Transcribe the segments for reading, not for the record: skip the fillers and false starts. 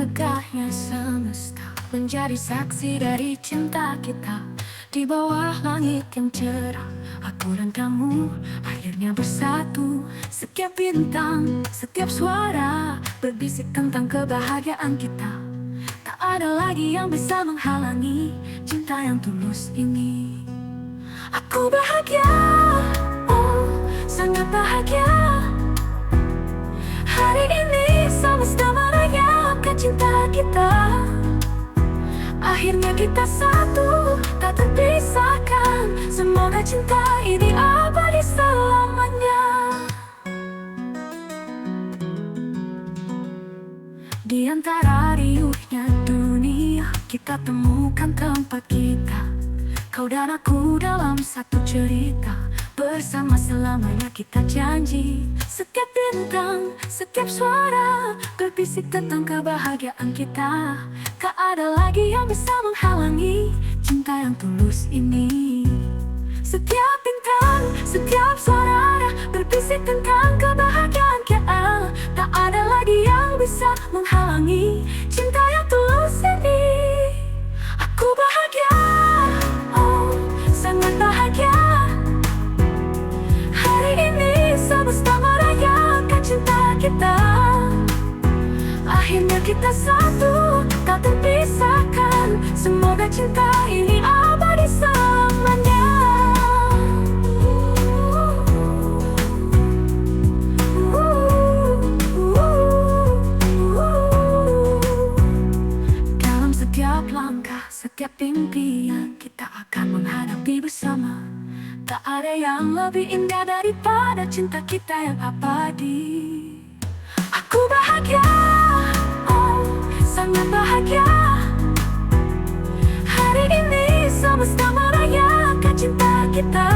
megahnya semesta menjadi saksi dari cinta kita. Di bawah langit yang cerah, aku dan kamu akhirnya bersatu. Setiap bintang, setiap suara berbisik tentang kebahagiaan kita. Tak ada lagi yang bisa menghalangi cinta yang tulus ini. Aku bahagia, oh sangat bahagia. Hari ini semesta merayakan cinta kita. Akhirnya kita satu, tak terpisahkan. Semoga cinta ini abadi selamanya. Di antara riuhnya dunia, kita temukan tempat kita. Kau dan aku dalam satu cerita, bersama selamanya kita janji. Setiap bintang, setiap suara berbisik tentang kebahagiaan kita. Tak ada lagi yang bisa menghalangi cinta yang tulus ini. Setiap bintang, setiap suara berbisik tentang kebahagiaan kita. Tak ada lagi yang bisa menghalangi cinta yang tulus ini. Aku bahagia, oh sangat bahagia. Hari ini semesta merayakan cinta kita. Akhirnya kita satu, tak terpisahkan. Semoga cinta ini abadi selamanya. Dalam setiap langkah, setiap impian, kita akan menghadapi bersama. Tak ada yang lebih indah daripada cinta kita yang abadi. Aku bahagia, oh sangat bahagia. Hari ini semesta merayakan cinta kita.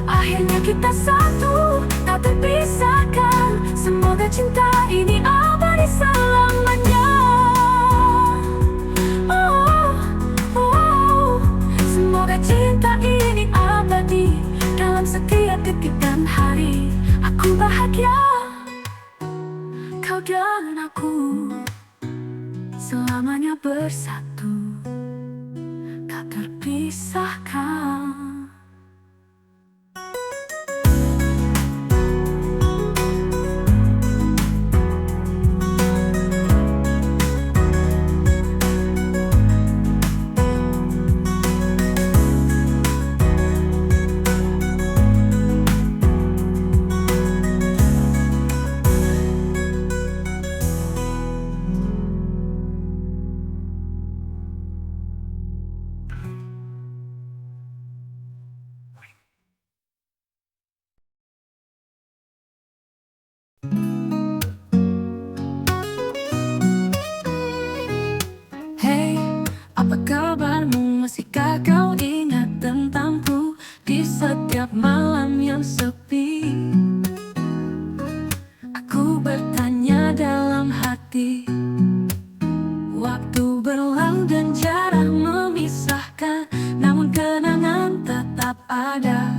Akhirnya kita satu, tak terpisahkan. Semoga cinta ini abadi selamanya. Oh, oh, semoga cinta ini abadi dalam setiap detik dan hari. Aku bahagia, kau dan aku selamanya bersatu, tak terpisahkan. Hey, apa kabarmu? Masihkah kau ingat tentangku di setiap malam yang sepi? Aku bertanya dalam hati. Waktu berlalu dan jarak memisahkan, namun kenangan tetap ada.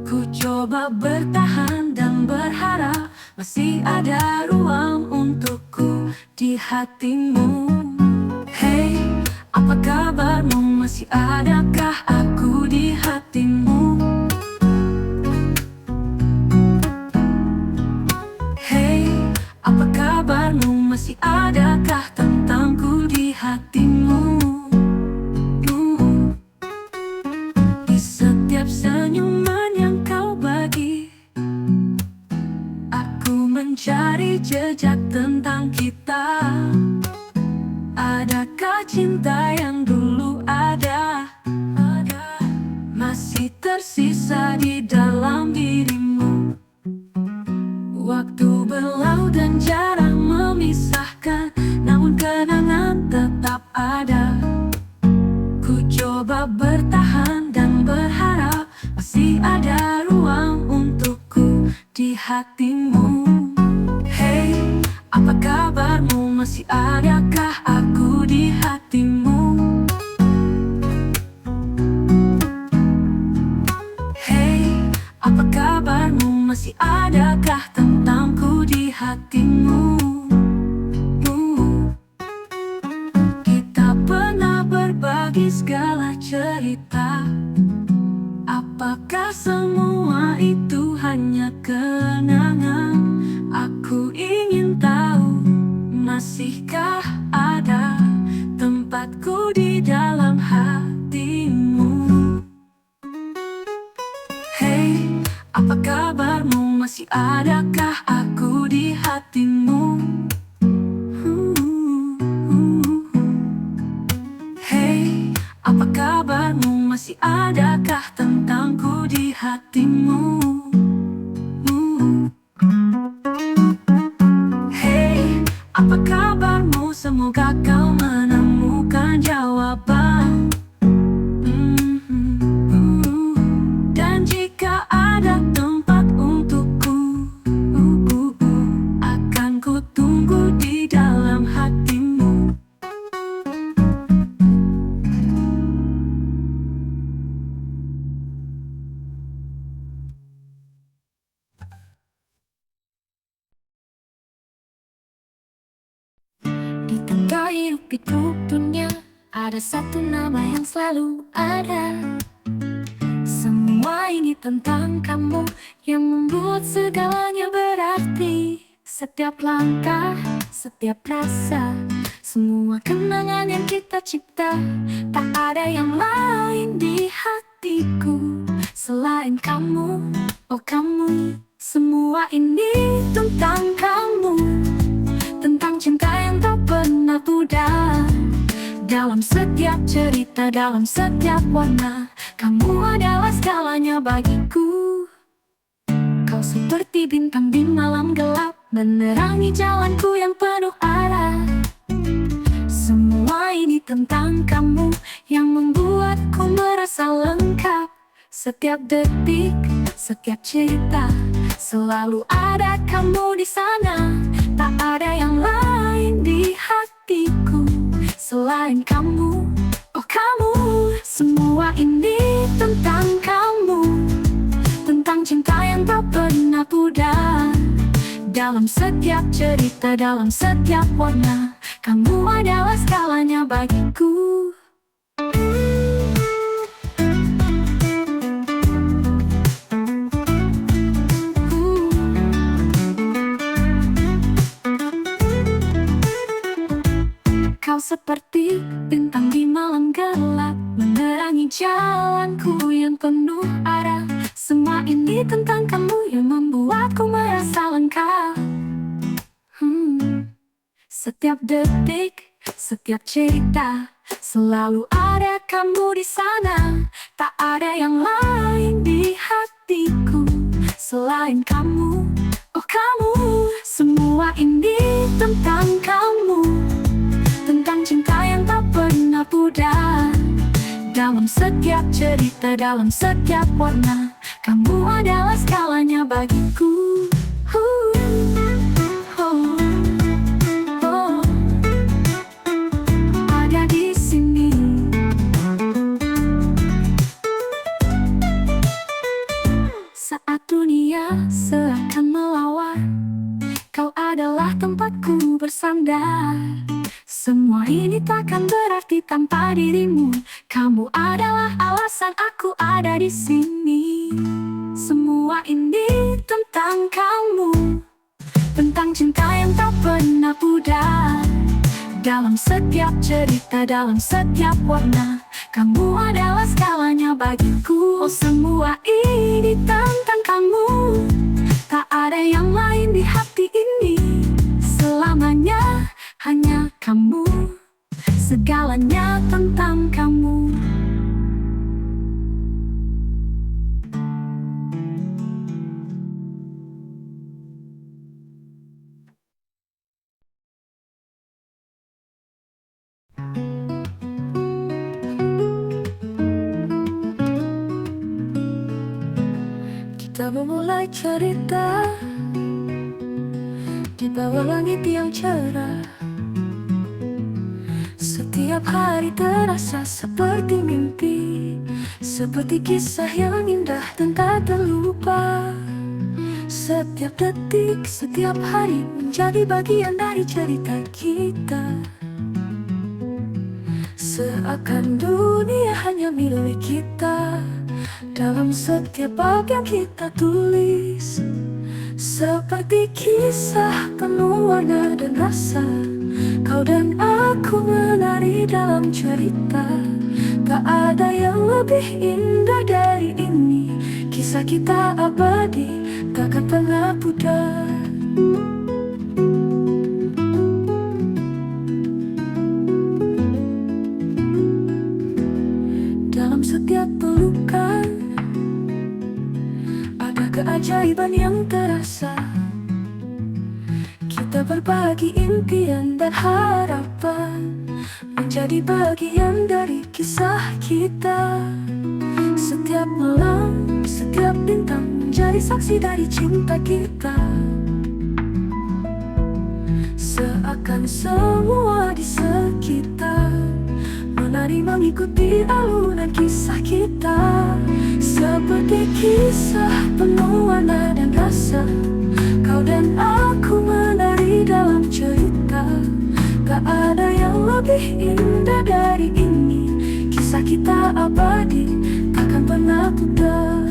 Ku coba bertahan dan berharap masih ada ruang untukku di hatimu. Hey, apa kabarmu? Masih adakah aku di hatimu? Hey, apa kabarmu? Masih adakah tentangku di hatimu? Di setiap senyuman yang kau bagi, aku mencari jejak tentang kita. Adakah cinta yang dulu ada? Masih tersisa di dalam dirimu. Waktu berlalu dan jarak memisahkan, namun kenangan tetap ada. Ku coba bertahan dan berharap masih ada ruang untukku di hatimu. Hey, apa kabarmu? Masih adakah aku di hatimu? Hey, apa kabarmu? Masih adakah tentangku di hatimu? Apakah semua itu hanya kenangan? Aku ingin tahu, masihkah ada tempatku di dalam hatimu? Hey, apa kabarmu? Masih adakah aku di hatimu? Hey, apa kabarmu? Masih adakah tentangku di hatimu? Hey, apa kabarmu? Semoga kau menemukan jawaban. Dan jika ada tempat untukku, akan ku tunggu di dalam hatimu. Di tengah hidup dunia, ada satu nama yang selalu ada. Semua ini tentang kamu, yang membuat segalanya berarti. Setiap langkah, setiap rasa, semua kenangan yang kita cipta. Tak ada yang lain di hatiku selain kamu, oh kamu. Semua ini tentang kamu, tentang cinta yang tak pernah pudar. Dalam setiap cerita, dalam setiap warna, kamu adalah segalanya bagiku. Kau seperti bintang di malam gelap, menerangi jalanku yang penuh arah. Semua ini tentang kamu, yang membuatku merasa lengkap. Setiap detik, setiap cerita, selalu ada kamu di sana. Tak ada yang lain di hatiku selain kamu, oh kamu. Semua ini tentang kamu, tentang cinta yang tak pernah pudar. Dalam setiap cerita, dalam setiap warna, kamu adalah segalanya bagiku. Kau seperti bintang di malam gelap, menerangi jalanku yang penuh arah. Semua ini tentang kamu, yang membuatku merasa lengkap. Setiap detik, setiap cerita, selalu ada kamu di sana. Tak ada yang lain di hatiku selain kamu, oh kamu. Semua ini tentang kamu, tentang cinta yang tak pernah pudar. Dalam setiap cerita, dalam setiap warna, kamu adalah segalanya bagiku. Ada di sini. Saat dunia seakan melawan, kau adalah tempatku bersandar. Semua ini takkan berarti tanpa dirimu. Kamu adalah alasan aku ada di sini. Semua ini tentang kamu, tentang cinta yang tak pernah pudar. Dalam setiap cerita, dalam setiap warna, kamu adalah segalanya bagiku. Oh, semua ini tentang kamu. Tak ada yang lain di hati ini. Selamanya hanya kamu, segalanya tentang kamu. Kita memulai cerita di bawah langit yang cerah. Setiap hari terasa seperti mimpi, seperti kisah yang indah dan tak terlupa. Setiap detik, setiap hari menjadi bagian dari cerita kita. Seakan dunia hanya milik kita, dalam setiap bab yang kita tulis. Seperti kisah penuh warna dan rasa, kau dan aku menari dalam cerita. Tak ada yang lebih indah dari ini. Kisah kita abadi, takkan pernah pudar. Dalam setiap pelukan ada keajaiban yang terasa. Kita berbagi impian dan harapan, menjadi bagian dari kisah kita. Setiap malam, setiap bintang menjadi saksi dari cinta kita. Seakan semua di sekitar menari mengikuti alunan kisah kita. Seperti kisah penuh warna dan rasa, kau dan aku menari dalam cerita. Tak ada yang lebih indah dari ini. Kisah kita abadi, takkan pernah pudar.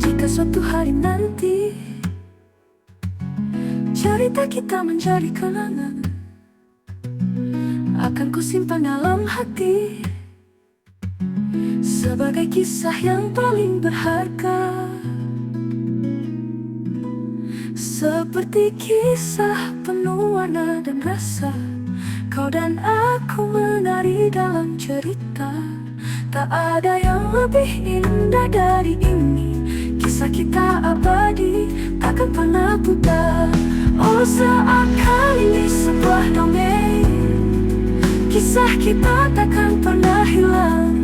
Jika suatu hari nanti cerita kita menjadi kenangan, akan kusimpan dalam hati sebagai kisah yang paling berharga. Seperti kisah penuh warna dan rasa, kau dan aku menari dalam cerita. Tak ada yang lebih indah dari ini. Kisah kita abadi, takkan pernah pudar. Oh, seakan ini sebuah dongeng, kisah kita takkan pernah hilang.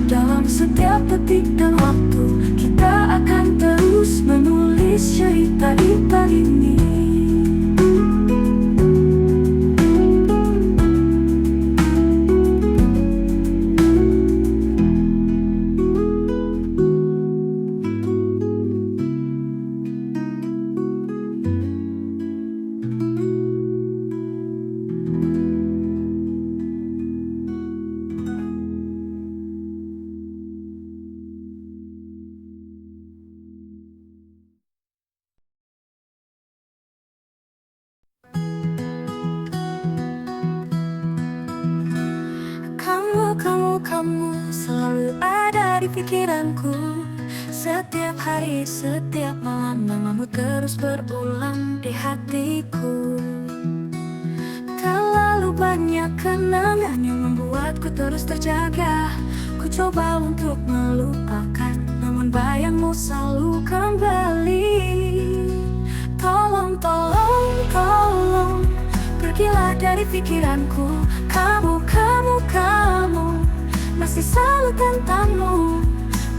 Dalam setiap detik dan waktu, kita akan terus menulis cerita indah ini. Kamu selalu ada di pikiranku. Setiap hari, setiap malam, namamu terus berulang di hatiku. Terlalu banyak kenangan yang membuatku terus terjaga. Ku coba untuk melupakan, namun bayangmu selalu kembali. Tolong, tolong, tolong, pergilah dari pikiranku. Kamu masih selalu tentangmu.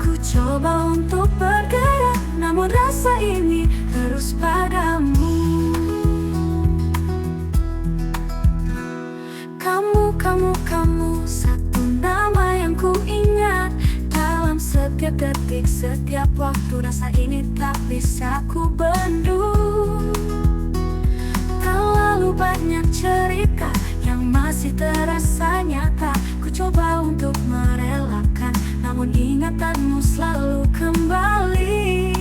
Ku coba untuk bergerak, namun rasa ini terus padamu. Kamu, satu nama yang ku ingat. Dalam setiap detik, setiap waktu, rasa ini tak bisa ku bendung. Terlalu banyak cerita yang masih terasa nyata. Ku coba untuk merelakan, namun ingatanmu selalu kembali.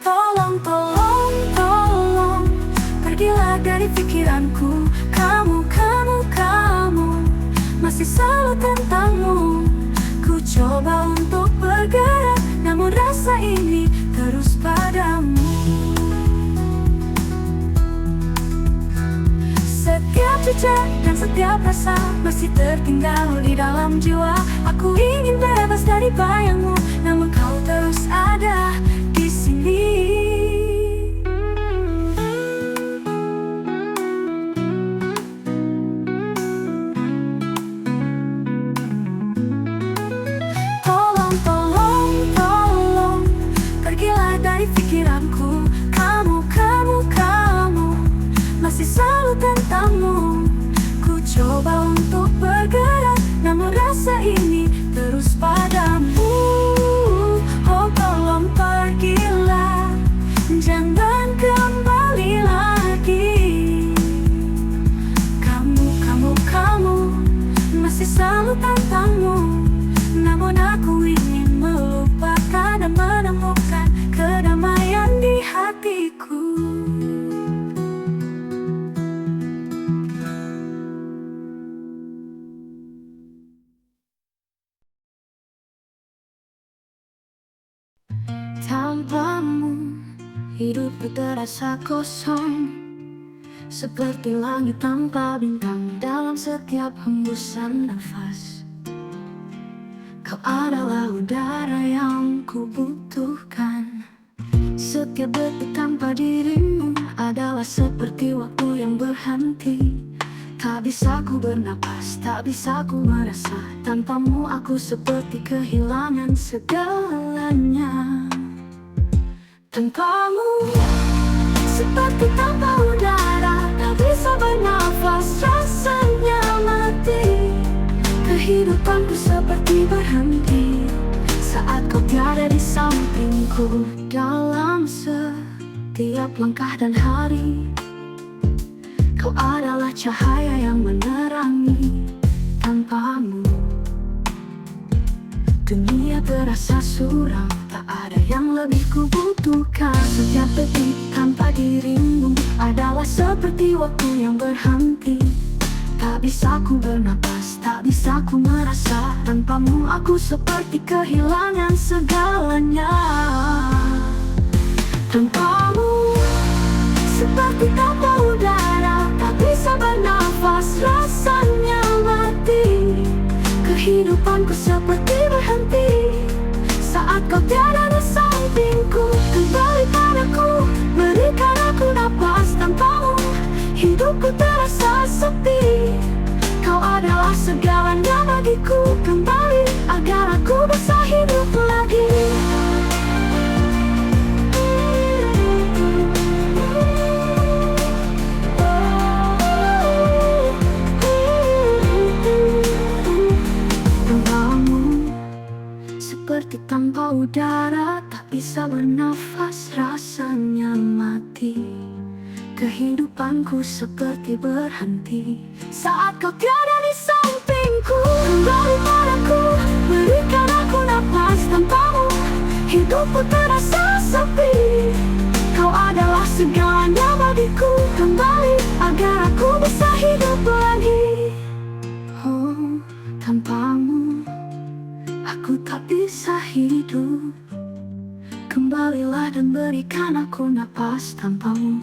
Tolong, tolong, tolong, pergilah dari pikiranku. Kamu masih selalu tentangmu. Ku coba untuk bergerak, namun rasa ini terus padamu. Setiap jejak dan setiap rasa masih tertinggal di dalam jiwa. Aku ingin bebas dari bayangmu, namun kau terus ada di sini. Tolong, tolong, tolong, pergilah dari pikiranku. Kamu masih selalu tentangmu. Ku coba untuk bergerak, namun rasa ini terus padamu. Oh, tolong pergi selalu tentangmu. Namun aku ingin melupakan dan menemukan kedamaian di hatiku. Tanpamu, hidupku terasa kosong, seperti langit tanpa bintang dalam setiap hembusan nafas. Kau adalah udara yang ku butuhkan. Setiap detik tanpa dirimu adalah seperti waktu yang berhenti. Tak bisa ku bernapas, tak bisa ku merasa. Tanpamu aku seperti kehilangan segalanya. Tanpamu, seperti tanpa udara, tak bisa bernafas, rasanya mati. Kehidupanku seperti berhenti saat kau tiada di sampingku. Dalam setiap langkah dan hari, kau adalah cahaya yang menerangi. Tanpamu, dunia terasa suram, tak ada yang lebih ku butuhkan. Setiap detik tanpa dirimu adalah seperti waktu yang berhenti. Tak bisa ku bernapas, tak bisa ku merasa. Tanpamu aku seperti kehilangan segalanya. Tanpamu, seperti tanpa udara, tak bisa bernafas, rasanya mati. Kehidupanku seperti berhenti saat kau tiada di sampingku. Kembali padaku, berikan aku napas. Tanpamu, hidupku terasa sepi. Kau adalah segalanya bagiku. Kembali agar aku bisa hidup lagi. Seperti tanpa udara, tak bisa bernafas, rasanya mati. Kehidupanku seperti berhenti saat kau tiada di sampingku. Kembali padaku, berikan aku napas. Tanpamu, hidupku terasa sepi. Kau adalah segalanya bagiku. Kembali agar aku bisa hidup lagi. Oh, tanpamu aku tak bisa hidup. Kembalilah dan berikan aku napas. Tanpamu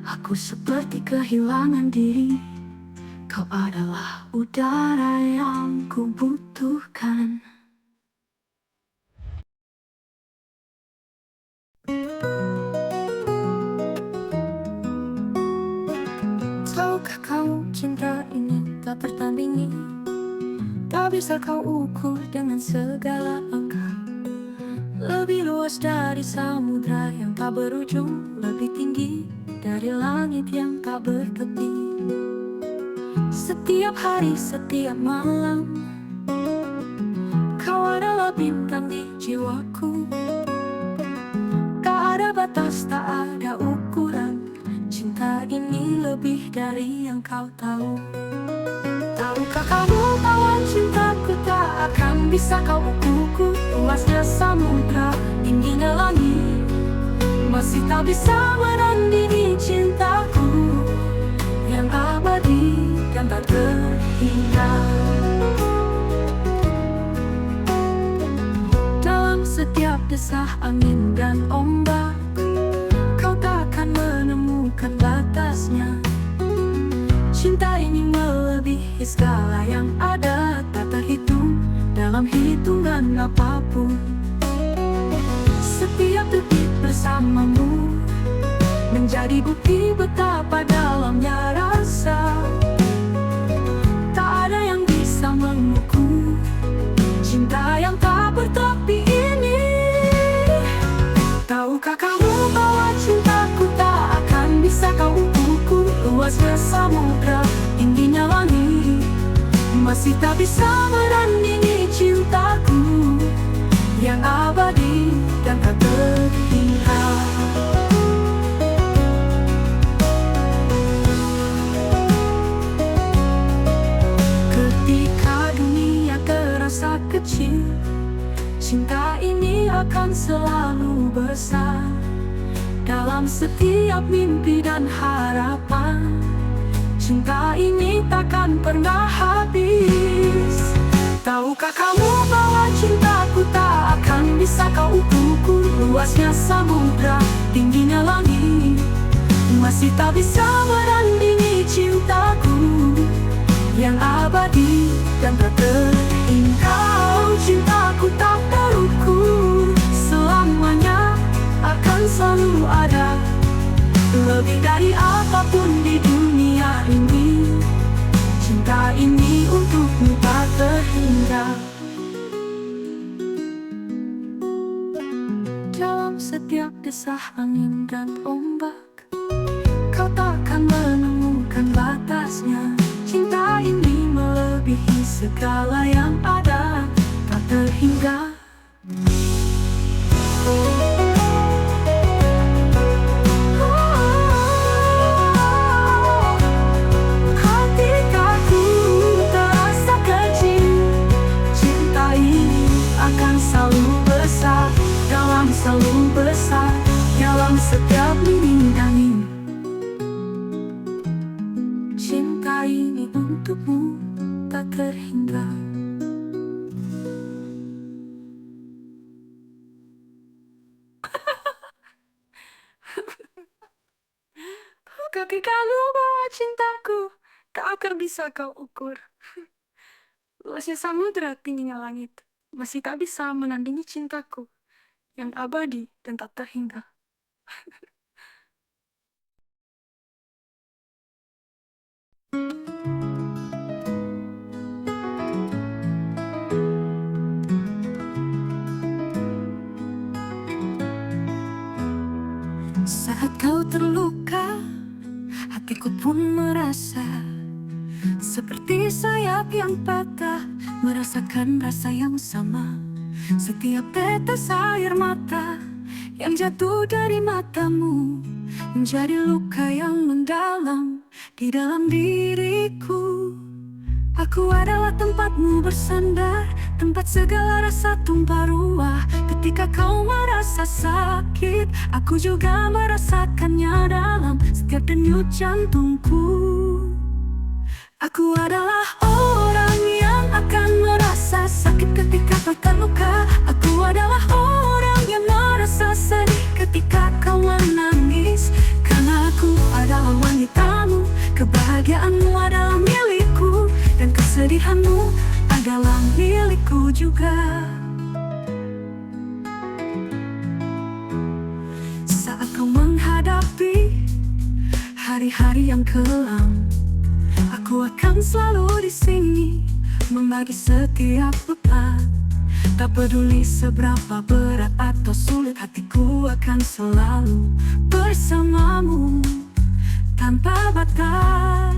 aku seperti kehilangan diri. Kau adalah udara yang ku butuhkan. Tahukah kamu cinta ini tak tertandingi? Tak bisa kau ukur dengan segala angka. Lebih luas dari samudra yang tak berujung, lebih tinggi dari langit yang tak bertepi. Setiap hari, setiap malam, kau adalah bintang di jiwaku. Tak ada batas, tak ada ukuran. Cinta ini lebih dari yang kau tahu. Tahukah kamu bahwa cintaku tak akan bisa kau ukur? Luasnya samudra, tingginya langit, masih tak bisa menandingi cintaku yang abadi dan tak terhingga. Dalam setiap desah angin dan ombak, kau tak akan menemukan batasnya. Cinta ini melebihi segala yang ada, tak terhitung dalam hitungan apapun. Setiap detik bersamamu menjadi bukti betapa dalamnya rasa. Tak ada yang bisa mengukur cinta yang tak bertepi ini. Tahukah kamu bahwa cintaku tak akan bisa kau ukur? Luasnya samudra, tingginya langit, masih tak bisa menandingi cintaku yang abadi dan tak terhingga. Ketika dunia Cinta ini akan selalu besar dalam setiap mimpi dan harapan. Cinta ini takkan pernah habis. Tahukah kamu bahwa cintaku tak akan bisa kau ukur. Luasnya samudra, tingginya langit, masih tak bisa menandingi cintaku yang abadi dan tak terhingga. Cintaku tak terukur, selamanya akan selalu ada, lebih dari apapun di dunia ini. Cinta ini untukmu tak terhingga. Dalam setiap desah angin dan ombak, kau takkan menemukan batasnya. Cinta ini melebihi segala yang ada, tak terhingga. Ketika ku terasa kecil, cinta ini akan selalu besar, selalu besar dalam setiap mimpi dan mimpi. Cinta ini untukmu tak terhingga. Ketika lupa cintaku tak akan bisa kau ukur. Luasnya samudra, tingginya langit, masih tak bisa menandingi cintaku yang abadi dan tak terhingga. Saat kau terluka, hatiku pun merasa seperti sayap yang patah, merasakan rasa yang sama. Setiap tetes air mata yang jatuh dari matamu menjadi luka yang mendalam di dalam diriku. Aku adalah tempatmu bersandar, tempat segala rasa tumpah ruah. Ketika kau merasa sakit, aku juga merasakannya dalam setiap denyut jantungku. Aku adalah orang yang akan merasa sakit ketika kau terluka. Aku adalah orang yang merasa sedih ketika kau menangis. Karena aku adalah wanitamu, kebahagiaanmu adalah milikku, dan kesedihanmu adalah milikku juga. Saat kau menghadapi hari-hari yang kelam, aku akan selalu di sini membagi setiap luka. Tak peduli seberapa berat atau sulit, hatiku akan selalu bersamamu tanpa batas.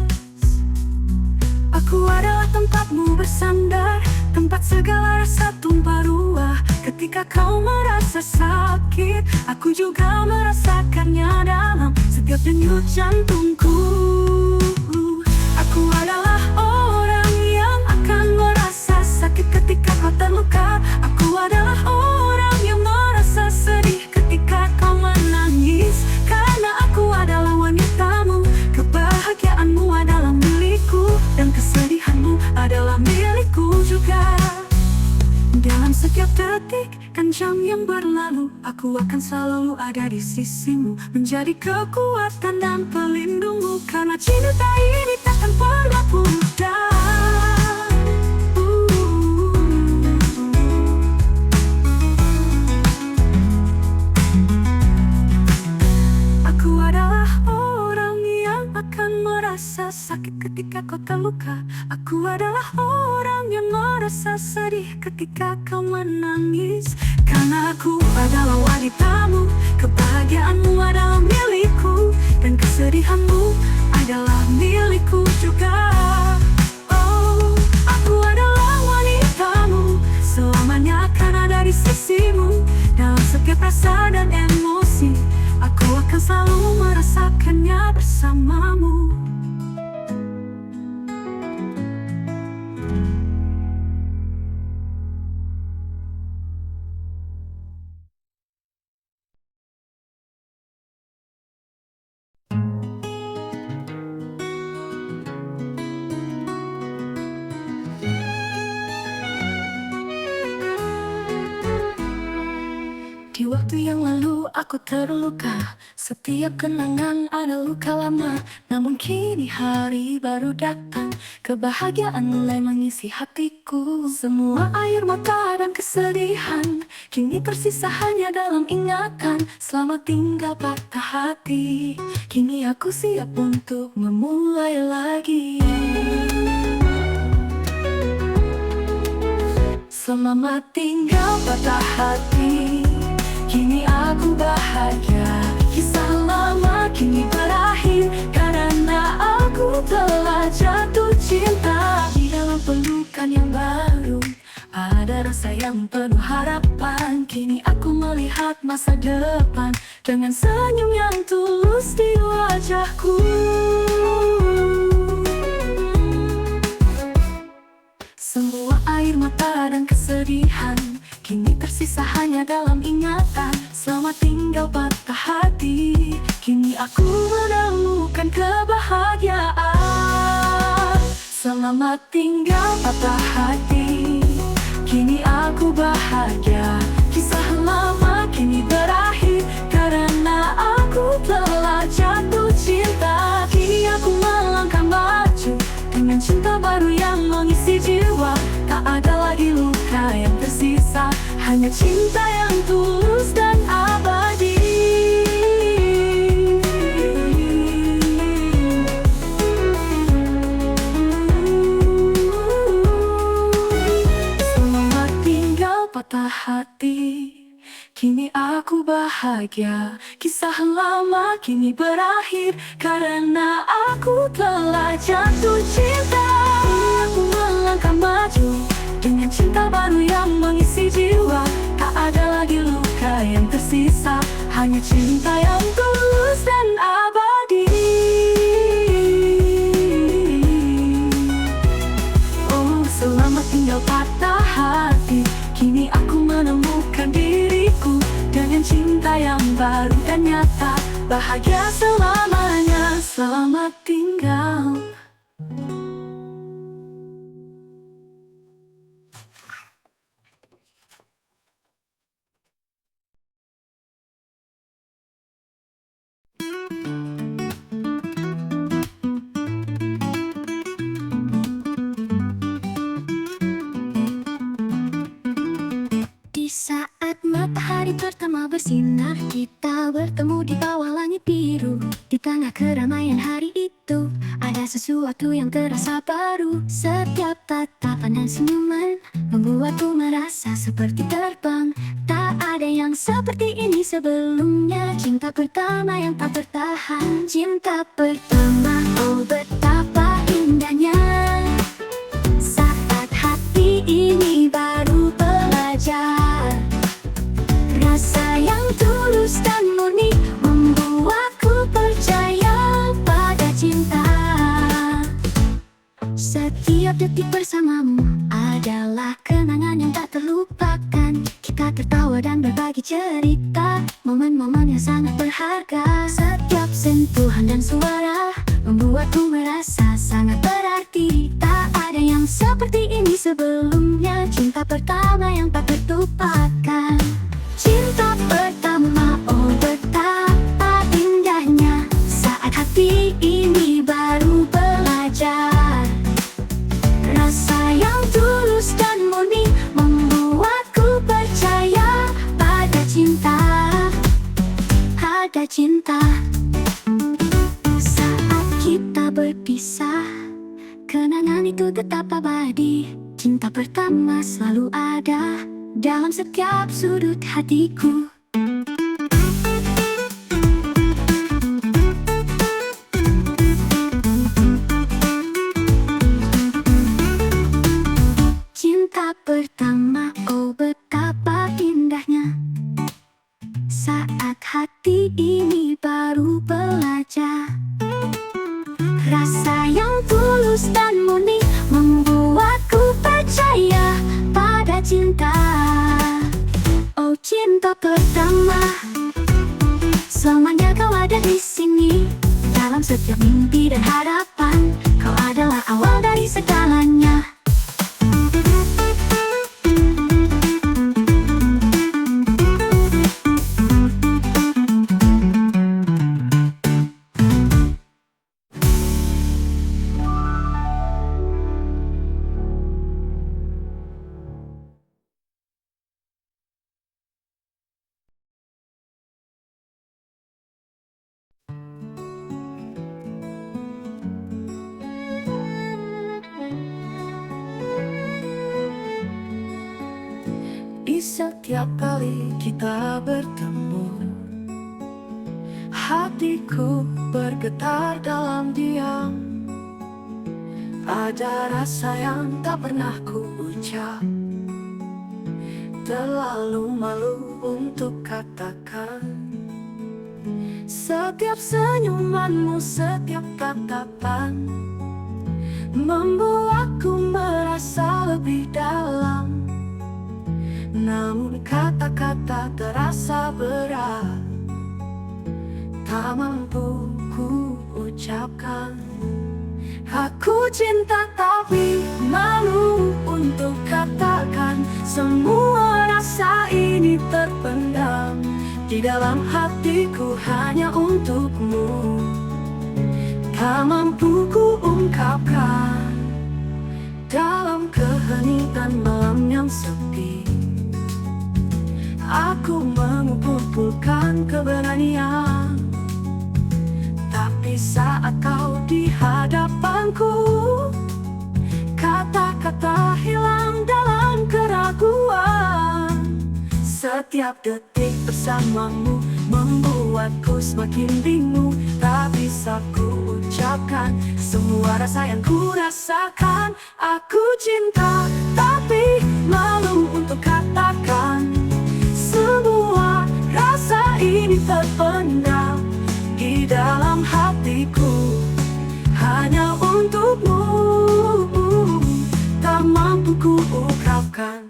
Aku adalah tempatmu bersandar, tempat segala rasa tumpah ruah. Ketika kau merasa sakit, aku juga merasakannya dalam setiap denyut jantungku. Aku adalah orang yang akan merasa sakit ketika kau terluka. Aku adalah orang yang merasa sedih ketika kau menangis. Karena aku adalah wanitamu, kebahagiaanmu adalah milikku, dan kesedihanmu adalah milikku juga. Dalam setiap detik dan jam yang berlalu, aku akan selalu ada di sisimu, menjadi kekuatan dan pelindungmu. Karena cinta ini takkan pernah pudar. Aku adalah orang yang akan merasa sakit ketika kau terluka. Aku adalah orang yang merasa sedih ketika kau menangis. Karena aku adalah wanitamu, kebahagiaanmu adalah milikku, dan kesedihanmu adalah milikku juga. Oh, aku adalah wanitamu, selamanya akan ada di sisimu. Dalam setiap rasa dan emosi, aku akan selalu merasakannya bersamamu. Waktu yang lalu aku terluka, setiap kenangan ada luka lama. Namun kini hari baru datang, kebahagiaan mulai mengisi hatiku. Semua air mata dan kesedihan kini tersisa hanya dalam ingatan. Selamat tinggal patah hati, kini aku siap untuk memulai lagi. Selamat tinggal patah hati, kini aku bahagia. Kisah lama kini berakhir karena aku telah jatuh cinta. Di dalam pelukan yang baru ada rasa yang penuh harapan. Kini aku melihat masa depan dengan senyum yang tulus di wajahku. Semua air mata dan kesedihan kini tersisa hanya dalam ingatan. Selamat tinggal patah hati, kini aku menemukan kebahagiaan. Selamat tinggal patah hati, kini aku bahagia. Kisah lama kini berakhir karena aku telah jatuh cinta. Kini aku melangkah maju dengan cinta baru yang mengisi jiwa. Tak ada lagi luka yang tersisa, hanya cinta yang tulus dan abadi. Selamat tinggal patah hati, kini aku bahagia. Kisah lama kini berakhir karena aku telah jatuh cinta. Aku melangkah maju dengan cinta baru yang mengisi jiwa. Tak ada lagi luka yang tersisa, hanya cinta yang tulus dan abadi. Oh, selamat tinggal patah hati, kini aku menemukan diriku dengan cinta yang baru dan nyata. Bahagia selamanya, selamat tinggal. Di saat matahari pertama bersinar, kita bertemu di bawah langit biru. Di tengah keramaian hari itu, ada sesuatu yang terasa baru. Setiap tatapan dan senyuman membuatku merasa seperti terbang. Tak ada yang seperti ini sebelumnya. Cinta pertama yang tak bertahan. Cinta pertama, oh betapa indahnya. Saat hati ini baru belajar, rasa yang tulus dan murni membuatku percaya pada cinta. Setiap detik bersamamu adalah kenangan yang tak terlupakan. Kita tertawa dan berbagi cerita, momen-momen yang sangat berharga. Setiap sentuhan dan suara membuatku merasa sangat berarti. Tak ada yang seperti ini sebelumnya. Cinta pertama yang tak terlupakan. Cinta pertama, oh betapa indahnya. Saat hati ini baru belajar, rasa yang tulus dan murni membuatku percaya pada cinta. Pada cinta. Saat kita berpisah, kenangan itu tetap abadi. Cinta pertama selalu ada dalam setiap sudut hatiku. Cinta pertama, oh betapa indahnya. Saat hati ini baru belajar, rasa yang tulus dan murni membuatku percaya pada cinta. Oh cinta pertama, selamanya kau ada di sini. Dalam setiap mimpi dan harapan, kau adalah awal dari segalanya. setiap kali kita bertemu, hatiku bergetar dalam diam. Ada rasa yang tak pernah ku ucap, terlalu malu untuk katakan. Setiap senyumanmu, setiap tatapan membuatku merasa lebih dalam. Namun kata-kata terasa berat, tak mampu ku ucapkan. Aku cinta tapi malu untuk katakan. Semua rasa ini terpendam di dalam hatiku hanya untukmu. Tak mampu ku ungkapkan. Dalam keheningan malam yang sepi, aku mengumpulkan keberanian. Tapi saat kau di hadapanku, kata-kata hilang dalam keraguan. Setiap detik bersamamu membuatku semakin bingung. Tak bisa ku ucapkan semua rasa yang ku rasakan. Aku cinta tapi malu untuk katakan. Semua rasa ini terpendam di dalam hatiku hanya untukmu. Tak mampu ku ungkapkan.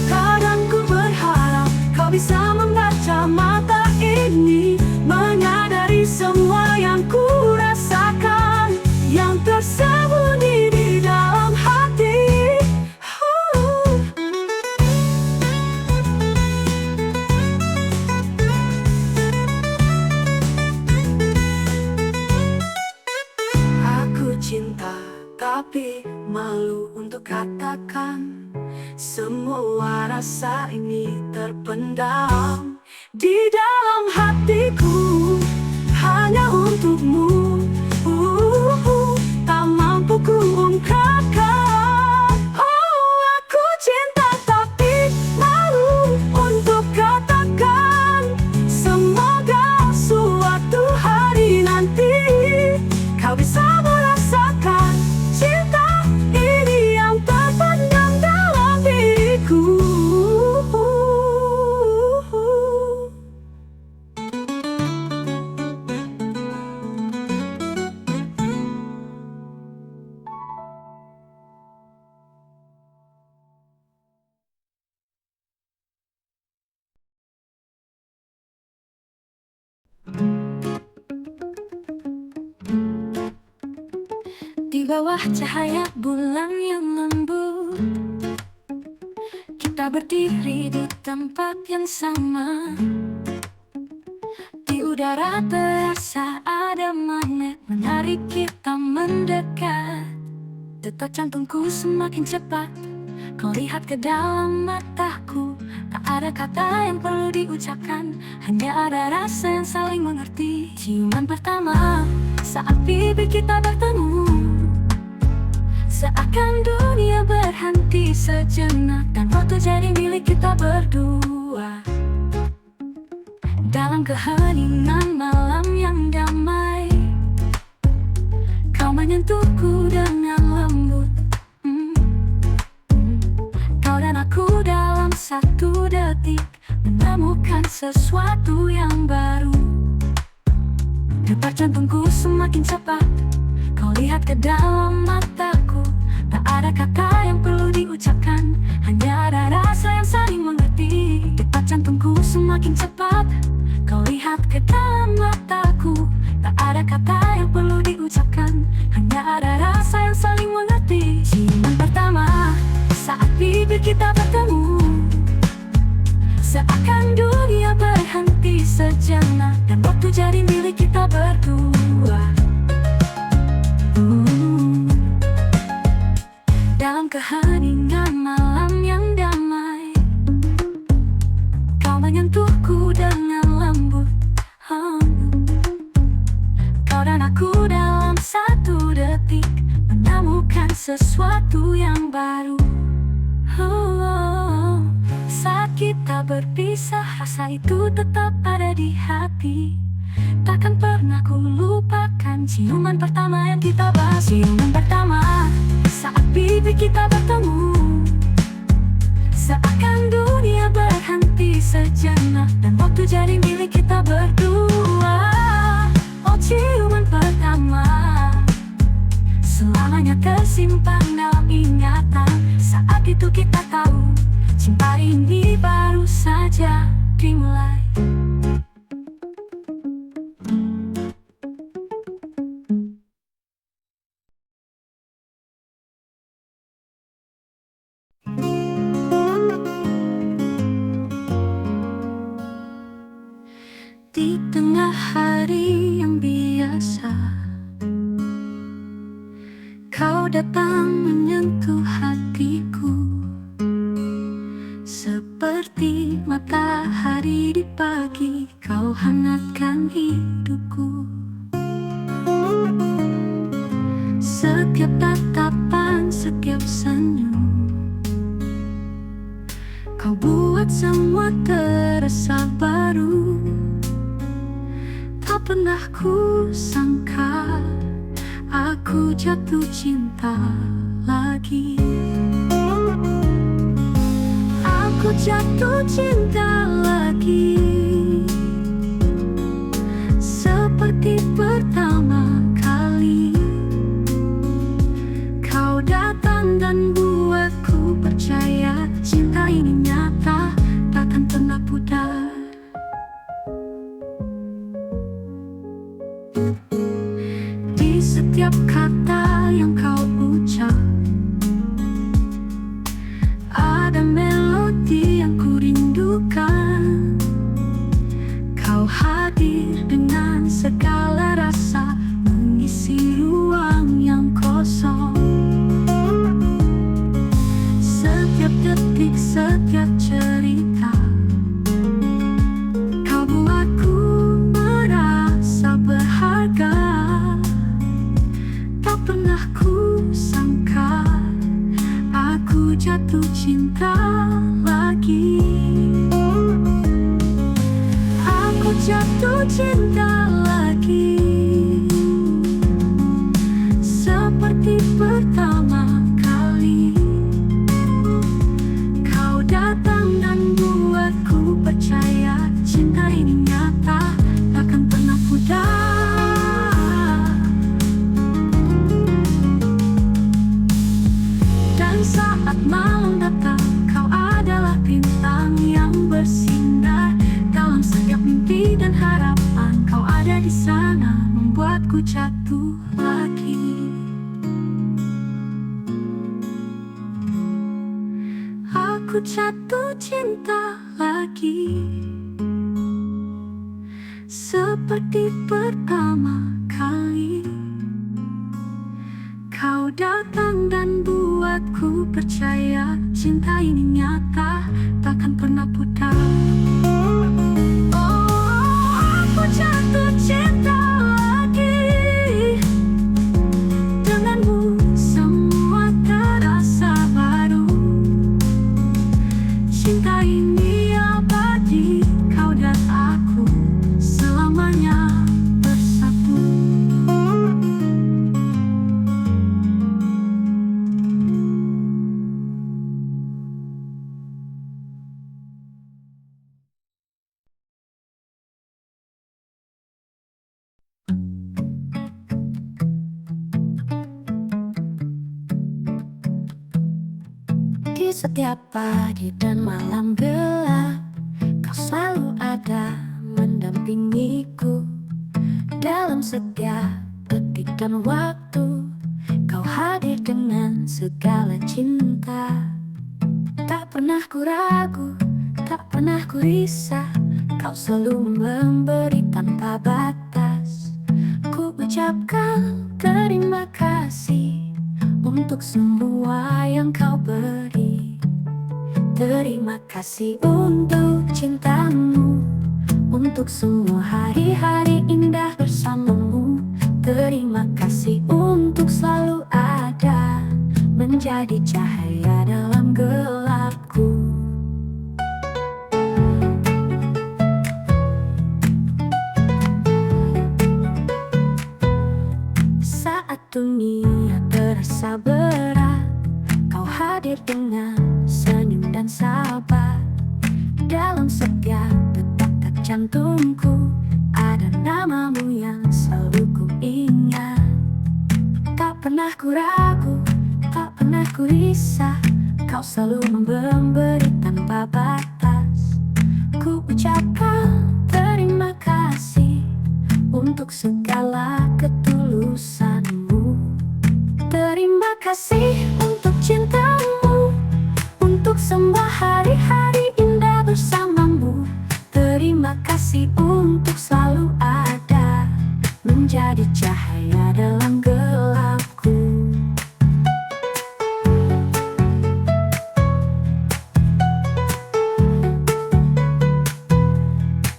Kadang ku berharap kau bisa membaca mata ini, menyadari semua yang ku rasakan, yang tersembunyi di dalam hati. Aku cinta tapi malu untuk katakan. Semua rasa ini terpendam di dalam hatiku hanya untukmu. Tak mampu ku ungkapkan. Oh, aku cinta tapi malu untuk katakan. Semoga suatu hari nanti kau bisa merasakan cinta ini yang terpendam dalam diriku. Di bawah cahaya bulan yang lembut, kita berdiri di tempat yang sama. Di udara terasa ada magnet menarik kita mendekat. Detak jantungku semakin cepat, kau lihat ke dalam mataku. Tak ada kata yang perlu diucapkan, hanya ada rasa yang saling mengerti. Ciuman pertama saat bibir kita bertemu, seakan dunia berhenti sejenak dan waktu jadi milik kita berdua. Dalam keheningan malam yang damai, kau menyentuhku dengan lembut. Kau dan aku dalam satu detik menemukan sesuatu yang baru. Detak jantungku semakin cepat, kau lihat ke dalam mataku. Tak ada kata yang perlu diucapkan, hanya ada rasa yang saling mengerti. Detak jantungku semakin cepat, kau lihat ke dalam mataku. Tak ada kata yang perlu diucapkan, hanya ada rasa yang saling mengerti. Ciuman pertama saat bibir kita bertemu, seakan dunia berhenti sejenak dan waktu jadi milik kita berdua. Dalam keheningan malam yang damai, kau menyentuhku dengan lembut. Kau dan aku dalam satu detik menemukan sesuatu yang baru. kita berpisah, rasa itu tetap ada di hati. Takkan pernah ku lupakan ciuman pertama yang kita bahas. Ciuman pertama saat pipi kita bertemu, seakan dunia berhenti sejenak dan waktu jadi milik kita berdua. Oh, ciuman pertama selamanya tersimpan dalam ingatan. Saat itu kita tahu cinta ini baru saja dimulai. Di tengah hari yang biasa, kau datang menyentuh hatiku, seperti matahari di pagi, kau hangatkan hidupku. Setiap tatapan, setiap senyum, kau buat semua terasa baru. Tak pernah ku sangka aku jatuh cinta lagi. Aku jatuh cinta lagi, seperti pertama kali. Kau datang dan buatku percaya cinta ini nyata, takkan pernah pudar. Di setiap kata yang kau ucap, ada melodi yang ku rindukan. Kau hadir dengan segala rasa, mengisi ruang yang kosong. Setiap detik, setiap cerita, kau buatku merasa berharga. Tak pernah ku sangka aku jatuh cinta lagi. Aku jatuh cinta lagi, seperti pertama kali. Kau datang dan buatku percaya cinta ini nyata, takkan pernah pudar. Dan saat malam datang, kau adalah bintang yang bersinar. Dalam setiap mimpi dan harapan, kau ada di sana, membuatku jatuh lagi. Aku jatuh cinta lagi, seperti pertama kali. Kau datang dan buatku percaya cinta ini nyata, takkan pernah pudar. Oh, aku jatuh cinta lagi. Denganmu semua terasa baru. Cinta ini abadi, kau dan aku selamanya bersatu. Di setiap pagi dan malam gelap, kau selalu ada mendampingiku. Dalam setiap detik dan waktu, kau hadir dengan segala cinta. Tak pernah ku ragu, tak pernah ku risau, kau selalu memberi tanpa batas. Ku ucapkan terima kasih untuk semua yang kau beri. Terima kasih untuk cintamu, untuk semua hari-hari indah bersamamu. Terima kasih untuk selalu ada, menjadi cahaya dalam gelapku. dunia terasa berat, kau hadir dengan senyum dan sabar. Dalam setiap detak jantungku ada namamu yang selalu ku ingat. Tak pernah ku ragu, tak pernah ku risau, kau selalu memberi tanpa batas. Ku ucapkan terima kasih untuk segala ketulusanmu. Terima kasih untuk cintamu, untuk semua hari-hari indah bersamamu. Terima kasih untuk selalu ada, menjadi cahaya dalam gelapku.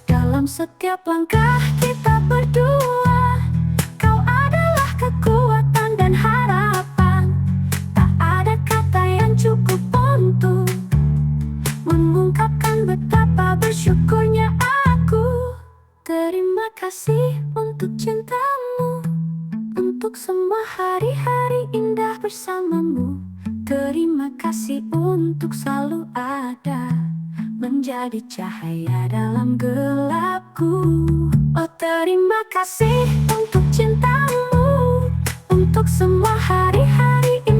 Dalam setiap langkah kita berdua, kau adalah kekuatan dan harapan. Tak ada kata yang cukup untuk mengungkapkan betapa bersyukurnya aku. Terima kasih untuk cintamu, untuk semua hari-hari indah bersamamu. Terima kasih untuk selalu ada, menjadi cahaya dalam gelapku. Oh, terima kasih untuk cintamu, untuk semua hari-hari indah